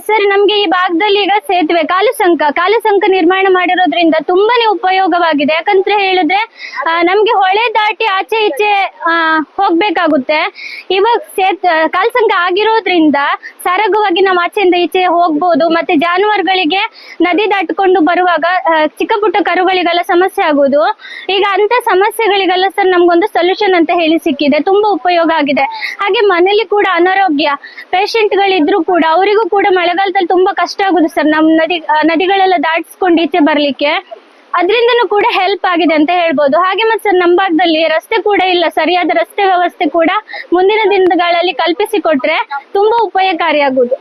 Sir, ನಮ್ಗೆ ಈ ಭಾಗದಲ್ಲಿ ಈಗ ಸೇತುವೆ ಕಾಲುಸಂಕ ನಿರ್ಮಾಣ ಮಾಡಿರೋದ್ರಿಂದ ತುಂಬಾನೇ ಉಪಯೋಗವಾಗಿದೆ. ಯಾಕಂತ ಹೇಳಿದ್ರೆ ನಮ್ಗೆ ಹೊಳೆ ದಾಟಿ ಆಚೆ ಈಚೆ ಹೋಗ್ಬೇಕಾಗುತ್ತೆ. ಇವಾಗ ಕಾಲುಸಂಕ ಆಗಿರೋದ್ರಿಂದ ಸರಾಗವಾಗಿ ನಾವು ಆಚೆಯಿಂದ ಈಚೆ ಹೋಗ್ಬೋದು. ಮತ್ತೆ ಜಾನುವಾರುಗಳಿಗೆ ನದಿ ದಾಟಿಕೊಂಡು ಬರುವಾಗ ಚಿಕ್ಕ ಪುಟ್ಟ ಕರುಗಳಿಗೆಲ್ಲ ಸಮಸ್ಯೆ ಆಗುವುದು. ಈಗ ಅಂತ ಸಮಸ್ಯೆಗಳಿಗೆಲ್ಲ ಸರ್ ನಮ್ಗೊಂದು ಸೊಲ್ಯೂಷನ್ ಅಂತ ಹೇಳಿ ಸಿಕ್ಕಿದೆ. ತುಂಬಾ ಉಪಯೋಗ ಆಗಿದೆ. ಹಾಗೆ ಮನೇಲಿ ಕೂಡ ಅನಾರೋಗ್ಯ ಪೇಷಂಟ್ಗಳಿದ್ರು ಕೂಡ ಅವರಿಗೂ ಕೂಡ ಮಳೆಗಾಲದಲ್ಲಿ ತುಂಬಾ ಕಷ್ಟ ಆಗುದು ಸರ್. ನಮ್ ನದಿಗಳೆಲ್ಲ ದಾಟಿಸ್ಕೊಂಡು ಈಚೆ ಬರ್ಲಿಕ್ಕೆ ಅದರಿಂದನೂ ಕೂಡ ಹೆಲ್ಪ್ ಆಗಿದೆ ಅಂತ ಹೇಳ್ಬೋದು. ಹಾಗೆ ಮತ್ತೆ ಸರ್, ನಮ್ಮ ಭಾಗದಲ್ಲಿ ರಸ್ತೆ ಕೂಡ ಇಲ್ಲ. ಸರಿಯಾದ ರಸ್ತೆ ವ್ಯವಸ್ಥೆ ಕೂಡ ಮುಂದಿನ ದಿನಗಳಲ್ಲಿ ಕಲ್ಪಿಸಿಕೊಟ್ರೆ ತುಂಬಾ ಉಪಯೋಗಕಾರಿಯಾಗುವುದು.